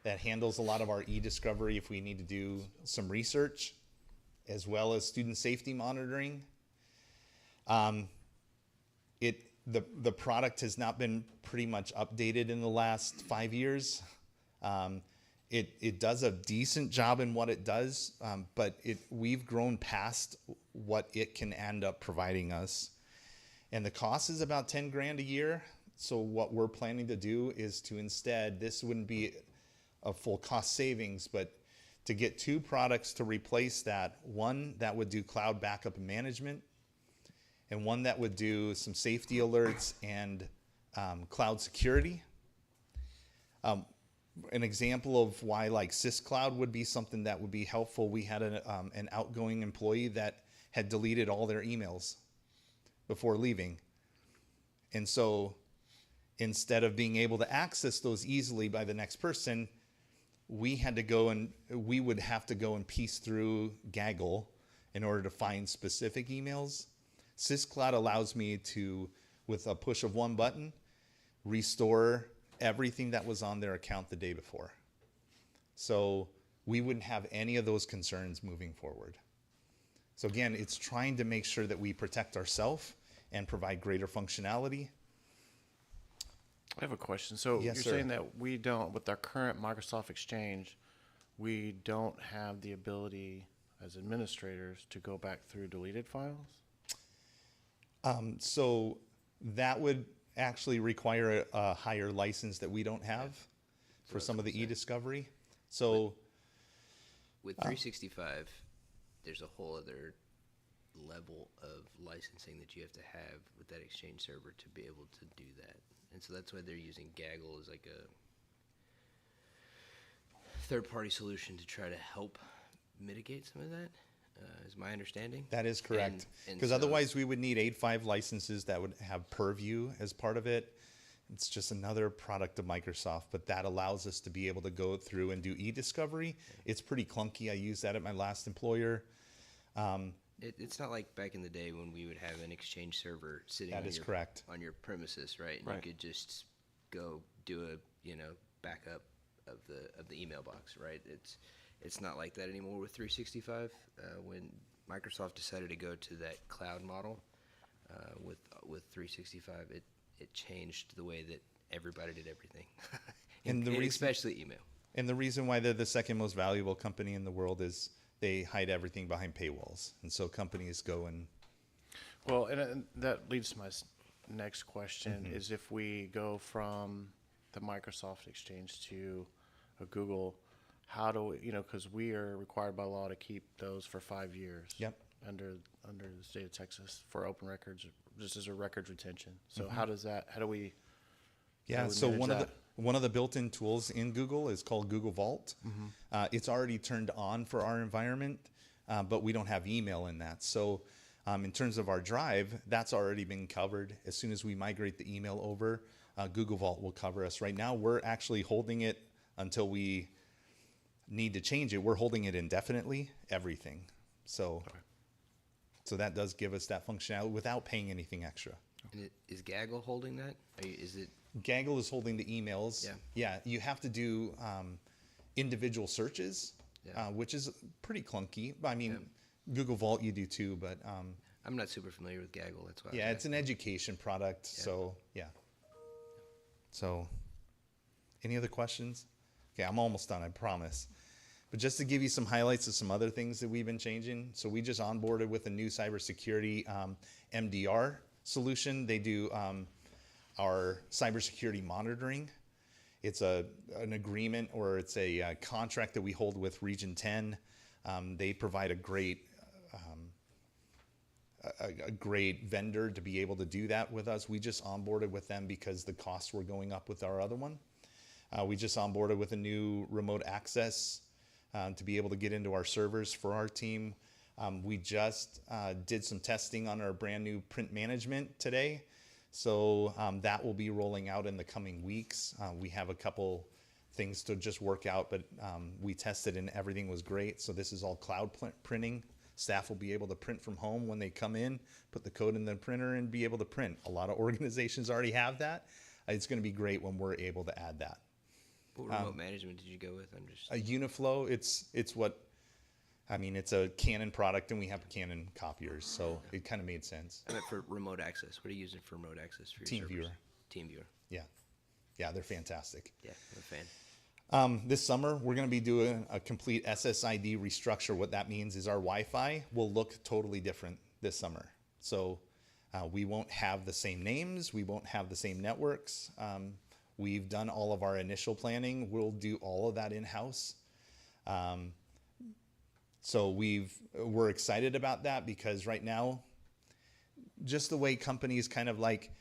that handles a lot of our e-discovery if we need to do some research, as well as student safety monitoring. The product has not been pretty much updated in the last 5 years. It does a decent job in what it does, but we've grown past what it can end up providing us. And the cost is about 10 grand a year. So what we're planning to do is to instead, this wouldn't be a full cost savings, but to get two products to replace that. One that would do cloud backup and management, and one that would do some safety alerts and cloud security. an example of why like SysCloud would be something that would be helpful. We had an outgoing employee that had deleted all their emails before leaving. And so instead of being able to access those easily by the next person, we would have to go and piece through Gaggle in order to find specific emails. SysCloud allows me to, with a push of one button, restore everything that was on their account the day before. So we wouldn't have any of those concerns moving forward. So again, it's trying to make sure that we protect ourselves and provide greater functionality. I have a question. So Yes, you're sir. saying that we don't, with our current Microsoft Exchange, we don't have the ability as administrators to go back through deleted files? So that would actually require a higher license that we don't have for some of the e-discovery. So With 365, there's a whole other level of licensing that you have to have with that Exchange server to be able to do that. And so that's why they're using Gaggle as like a third-party solution to try to help mitigate some of that, is my understanding. that is correct. And Because so- otherwise we would need 8.5 licenses that would have Purview as part of it. It's just another product of Microsoft, but that allows us to be able to go through and do e-discovery. It's pretty clunky. I used that at my last employer. It's not like back in the day when we would have an Exchange server sitting That on is your, correct. on your premises, right? And Right. you could just go do a backup of the email box, right? It's not like that anymore with 365. When Microsoft decided to go to that cloud model with 365, it changed the way that everybody did everything, And the reason- especially email. And the reason why they're the second most valuable company in the world is they hide everything behind paywalls. And so companies go and Well, and that leads to my next question, is if we go from the Microsoft Exchange to a Google, how do we, because we are required by law to keep those for 5 years. Yep. Under the state of Texas for open records, just as a records retention. So how do we? yeah, would so manage one of the built-in tools in Google is called Google Vault. It's already turned on for our environment, but we don't have email in that. So in terms of our drive, that's already been covered. As soon as we migrate the email over, Google Vault will cover us. Right now, we're actually holding it until we need to change it. We're holding it indefinitely, everything. So, so that does give us that functionality without paying anything extra. And is Gaggle holding that? Is it? Gaggle is holding the emails. Yeah. Yeah, you have to do individual searches, Yeah. which is pretty clunky. I mean, Google Vault you do too, but I'm not super familiar with Gaggle. That's why. I yeah, was it's an education product. So yeah. So, any other questions? Okay, I'm almost done, I promise. But just to give you some highlights of some other things that we've been changing. So we just onboarded with a new cybersecurity MDR solution. They do our cybersecurity monitoring. It's an agreement, or it's a contract that we hold with Region 10. They provide a great vendor to be able to do that with us. We just onboarded with them because the costs were going up with our other one. We just onboarded with a new remote access to be able to get into our servers for our team. We just did some testing on our brand new print management today. So that will be rolling out in the coming weeks. We have a couple things to just work out, but we tested and everything was great. So this is all cloud printing. Staff will be able to print from home when they come in, put the code in the printer and be able to print. A lot of organizations already have that. It's going to be great when we're able to add that. What remote management did you go with? I'm just. Uniflow, it's a Canon product and we have Canon copiers, so it kind of made sense. I meant for remote access. What are you using for remote access for your servers? TeamViewer. Yeah, they're fantastic. Yeah, I'm a fan. This summer, we're going to be doing a complete SSID restructure. What that means is our Wi-Fi will look totally different this summer. So we won't have the same names. We won't have the same networks. We've done all of our initial planning. We'll do all of that in-house. So we're excited about that because right now, just the way companies kind of like,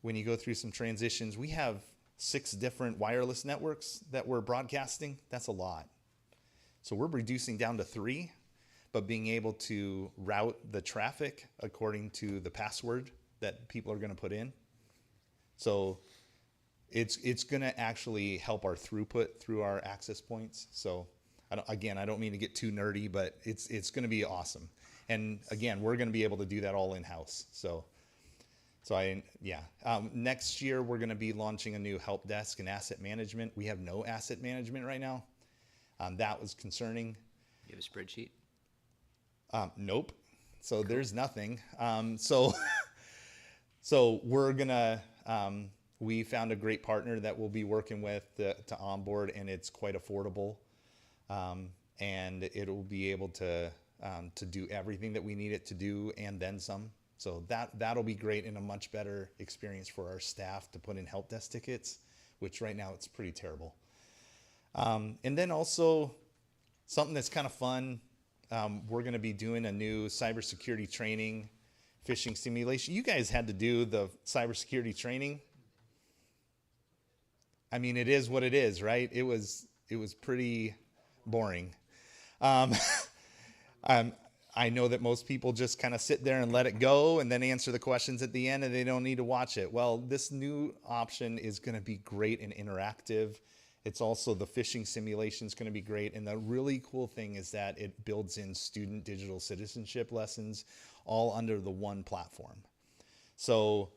when you go through some transitions, we have 6 different wireless networks that we're broadcasting. That's a lot. So we're reducing down to 3, but being able to route the traffic according to the password that people are going to put in. So it's going to actually help our throughput through our access points. So I don't mean to get too nerdy, but it's going to be awesome. And again, we're going to be able to do that all in-house. Next year we're going to be launching a new help desk and asset management. We have no asset management right now. That was concerning. You have a spreadsheet? Nope. So there's nothing. So we're gonna. We found a great partner that we'll be working with to onboard, and it's quite affordable, and it'll be able to do everything that we need it to do and then some. So that'll be great and a much better experience for our staff to put in help desk tickets, which right now it's pretty terrible. And then also something that's kind of fun. We're going to be doing a new cybersecurity training, phishing simulation. You guys had to do the cybersecurity training. I mean, it is what it is, right? It was pretty boring. I know that most people just kind of sit there and let it go and then answer the questions at the end and they don't need to watch it. Well, this new option is going to be great and interactive. It's also the phishing simulation is going to be great. And the really cool thing is that it builds in student digital citizenship lessons all under the one platform. So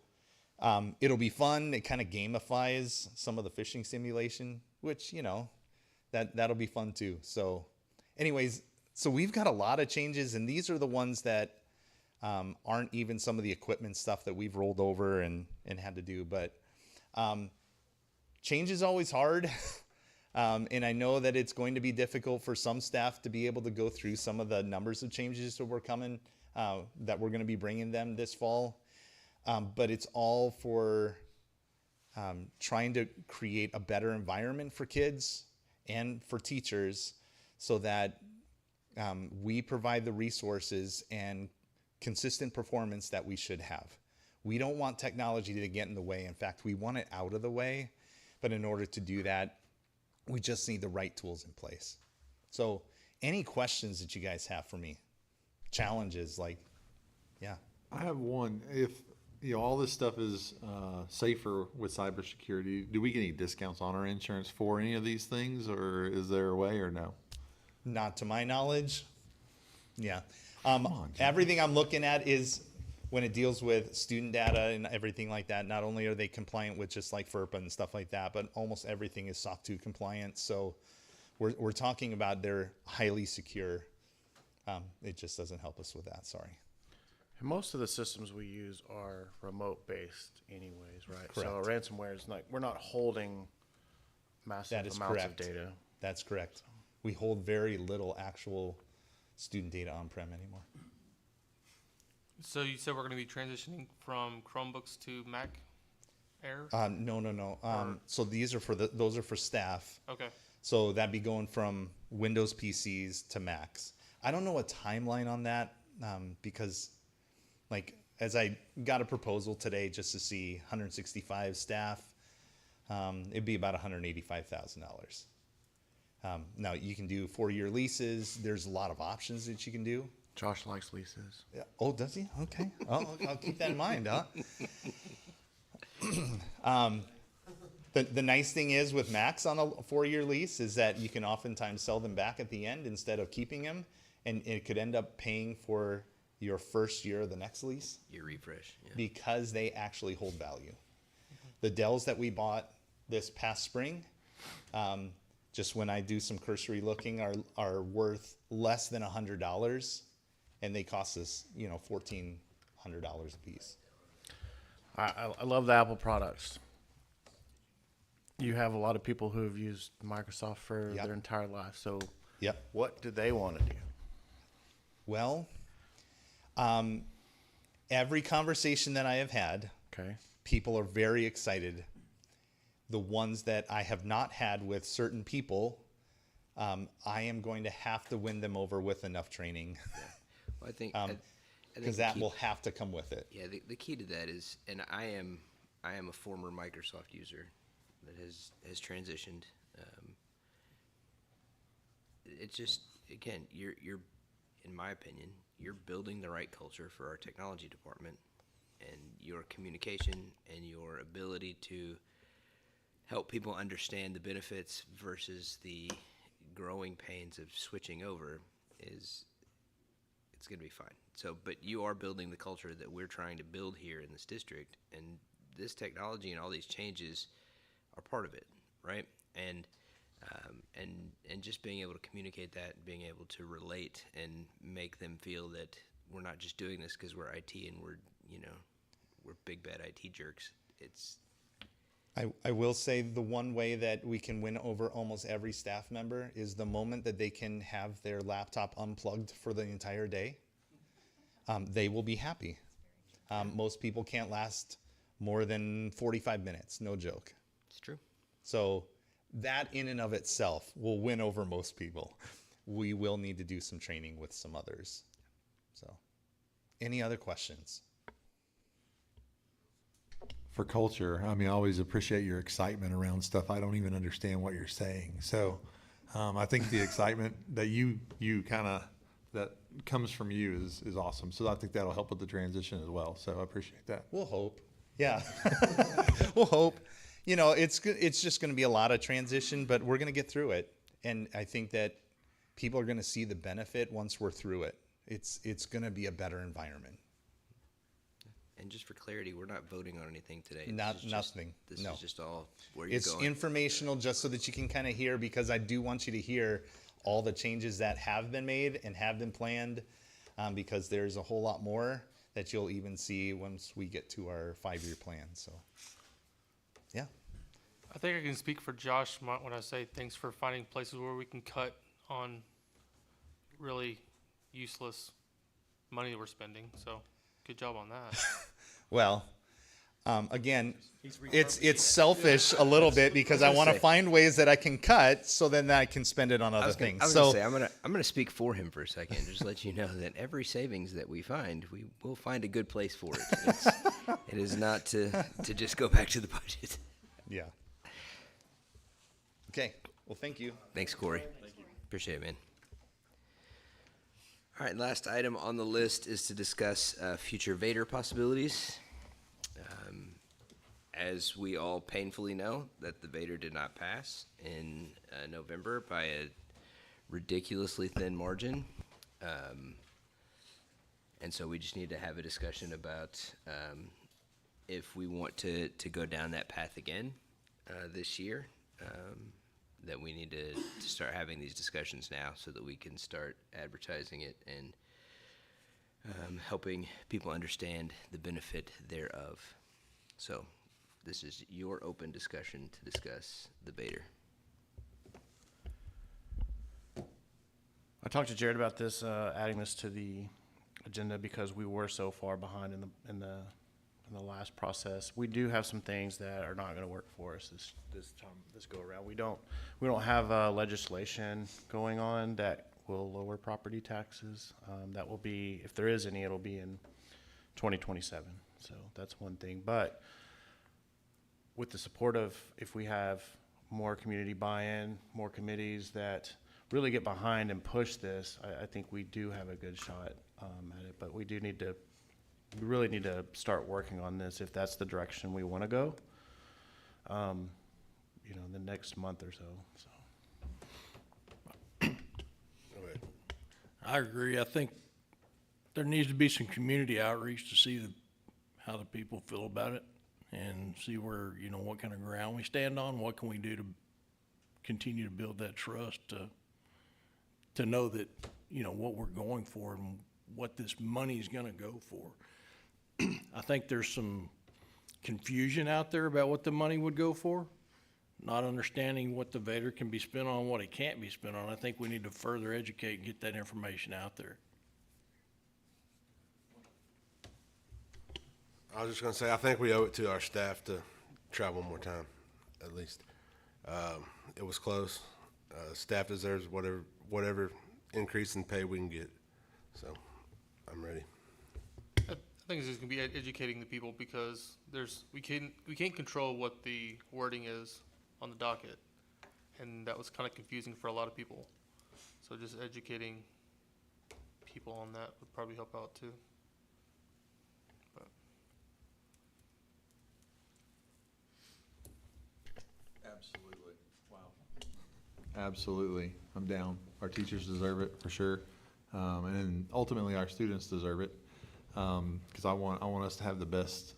it'll be fun. It kind of gamifies some of the phishing simulation, which, that'll be fun too. So anyways, so we've got a lot of changes, and these are the ones that aren't even some of the equipment stuff that we've rolled over and had to do. But change is always hard. And I know that it's going to be difficult for some staff to be able to go through some of the numbers of changes that that we're going to be bringing them this fall. But it's all for trying to create a better environment for kids and for teachers so that we provide the resources and consistent performance that we should have. We don't want technology to get in the way. In fact, we want it out of the way. But in order to do that, we just need the right tools in place. So any questions that you guys have for me? Challenges, yeah. I have one. If all this stuff is safer with cybersecurity, do we get any discounts on our insurance for any of these things, or is there a way, or no? Not to my knowledge. Yeah. Come on, Jim. Everything I'm looking at is when it deals with student data and everything like that. Not only are they compliant with just like FERPA and stuff like that, but almost everything is SOC 2 compliant. So we're talking about they're highly secure. It just doesn't help us with that. Sorry. And most of the systems we use are remote based anyways, right? Correct. So ransomware is we're not holding massive That is amounts correct. of data. That's correct. We hold very little actual student data on-prem anymore. So you said we're going to be transitioning from Chromebooks to Mac Air? No. So these are those are for staff. Okay. So that'd be going from Windows PCs to Macs. I don't know a timeline on that because, as I got a proposal today just to see 165 staff, it'd be about $185,000. Now you can do 4-year leases. There's a lot of options that you can do. Josh likes leases. Yeah. Oh, does he? Okay. I'll keep that in mind, huh? The nice thing is with Macs on a 4-year lease is that you can oftentimes sell them back at the end instead of keeping them, and it could end up paying for your first year of the next lease. Your refresh. Yeah. Because they actually hold value. The Dells that we bought this past spring, just when I do some cursory looking, are worth less than $100, and they cost us, $1,400 a piece. I love the Apple products. You have a lot of people who have used Microsoft for Yep. their entire life. So Yep. what do they want to do? Well, every conversation that I have had, Okay. people are very excited. The ones that I have not had with certain people, I am going to have to win them over with enough training Well, I think because the that key- will have to come with it. Yeah, the key to that is, and I am a former Microsoft user, that has transitioned. It's just, again, you're, in my opinion, you're building the right culture for our technology department, and your communication and your ability to help people understand the benefits versus the growing pains of switching over it's going to be fine. So, but you are building the culture that we're trying to build here in this district, and this technology and all these changes are part of it, right? And just being able to communicate that, being able to relate and make them feel that we're not just doing this because we're IT and we're big bad IT jerks. I will say the one way that we can win over almost every staff member is the moment that they can have their laptop unplugged for the entire day. They will be happy. Most people can't last more than 45 minutes, no joke. It's true. So that in and of itself will win over most people. We will need to do some training with some others. So, any other questions? For culture, I mean, I always appreciate your excitement around stuff I don't even understand what you're saying. So I think the excitement that you kind of, that comes from you is awesome. So I think that'll help with the transition as well. So I appreciate that. We'll hope. Yeah. We'll hope. You know, it's just going to be a lot of transition, but we're going to get through it. And I think that people are going to see the benefit once we're through it. It's going to be a better environment. And just for clarity, we're not voting on anything today. Nothing. This No. is just all where you're It's going. informational just so that you can kind of hear, because I do want you to hear all the changes that have been made and have been planned, because there's a whole lot more that you'll even see once we get to our 5-year plan. So, yeah. I think I can speak for Josh when I say thanks for finding places where we can cut on really useless money that we're spending. So good job on that. Well, again, it's selfish a little bit because I want to find ways that I can cut so then I can spend it on other things. I was So gonna say, I'm gonna speak for him for a second, just to let you know that every savings that we find, we will find a good place for it. It is not to just go back to the budget. yeah. Okay. Well, thank you. Thanks, Corey. Appreciate it, man. All right, last item on the list is to discuss future Vader possibilities. As we all painfully know, that the Vader did not pass in November by a ridiculously thin margin. And so we just need to have a discussion about if we want to go down that path again this year. That we need to start having these discussions now so that we can start advertising it and helping people understand the benefit thereof. So this is your open discussion to discuss the Vader. I talked to Jared about this, adding this to the agenda because we were so far behind in the last process. We do have some things that are not going to work for us this go around. We don't have legislation going on that will lower property taxes. That will be, if there is any, it'll be in 2027. So that's one thing. But with the support of, if we have more community buy-in, more committees that really get behind and push this, I think we do have a good shot at it. But we really need to start working on this if that's the direction we want to go, in the next month or so. I agree. I think there needs to be some community outreach to see how the people feel about it and see where, what kind of ground we stand on, what can we do to continue to build that trust to know that, what we're going for and what this money is going to go for. I think there's some confusion out there about what the money would go for, not understanding what the Vader can be spent on, what it can't be spent on. I think we need to further educate and get that information out there. I was just gonna say, I think we owe it to our staff to try one more time, at least. It was close. Staff deserves whatever increase in pay we can get. So, I'm ready. I think it's just gonna be educating the people because we can't control what the wording is on the docket. And that was kind of confusing for a lot of people. So just educating people on that would probably help out too. But Absolutely. Wow. Absolutely. I'm down. Our teachers deserve it for sure. And ultimately our students deserve it. Cause I want us to have the best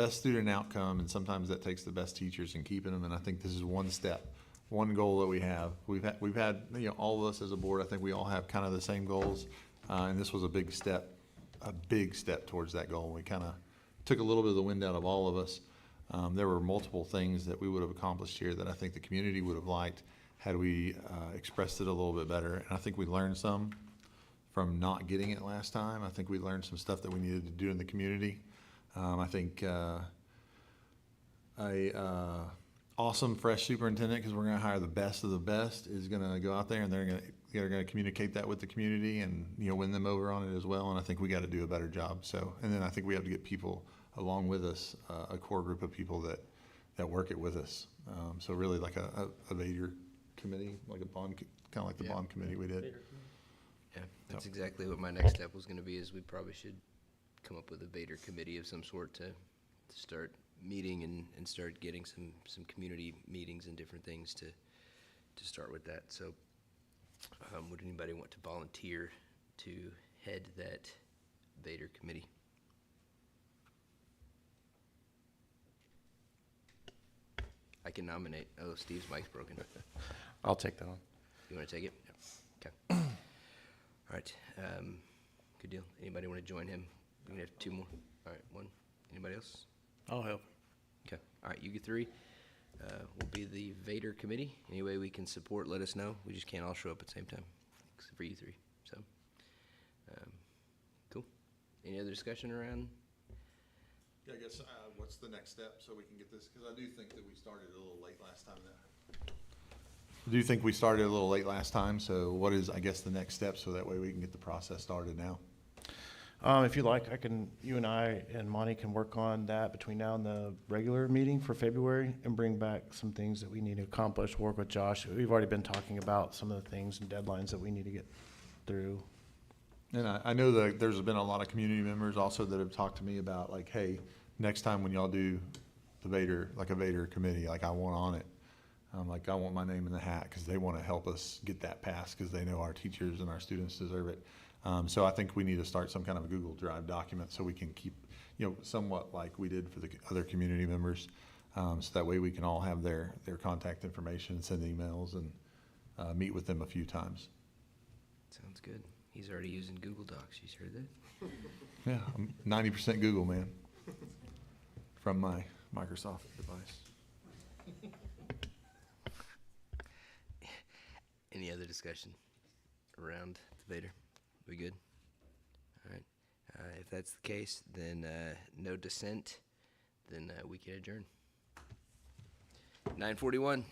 student outcome. And sometimes that takes the best teachers and keeping them. And I think this is one step, one goal that we have. We've had, all of us as a board, I think we all have kind of the same goals. And this was a big step towards that goal. We kind of took a little bit of the wind out of all of us. There were multiple things that we would have accomplished here that I think the community would have liked had we expressed it a little bit better. And I think we learned some from not getting it last time. I think we learned some stuff that we needed to do in the community. I think awesome fresh superintendent, because we're going to hire the best of the best, is going to go out there and they're going to communicate that with the community and win them over on it as well. And I think we got to do a better job. So, and then I think we have to get people along with us, a core group of people that work it with us. So really like a Vader committee, like a bond, kind of like the bond committee we did. Yeah, that's exactly what my next step was gonna be, is we probably should come up with a Vader committee of some sort to start meeting and start getting some community meetings and different things to start with that. So, would anybody want to volunteer to head that Vader committee? I can nominate. Oh, Steve's mic's broken. I'll take that one. You want to take it? Okay. All right. Good deal. Anybody want to join him? We can have two more. All right, one. Anybody else? I'll help. Okay. All right, you get three. Will be the Vader committee. Any way we can support, let us know. We just can't all show up at the same time, except for you three. So, cool. Any other discussion around? Yeah, I guess, what's the next step so we can get this? Because I do think that we started a little late last time. So what is, I guess, the next step so that way we can get the process started now? If you like, you and I and Monty can work on that between now and the regular meeting for February and bring back some things that we need to accomplish, work with Josh. We've already been talking about some of the things and deadlines that we need to get through. And I know that there's been a lot of community members also that have talked to me about like, hey, next time when y'all do the Vader, like a Vader committee, like I want on it. Like I want my name in the hat because they want to help us get that passed because they know our teachers and our students deserve it. So I think we need to start some kind of a Google Drive document so we can keep, somewhat like we did for the other community members. So that way we can all have their contact information, send emails, and meet with them a few times. Sounds good. He's already using Google Docs. You heard that? Yeah, I'm 90% Google, man, from my Microsoft device. Any other discussion around the Vader? We good? All right. If that's the case, then no dissent. Then we can adjourn. 9:41.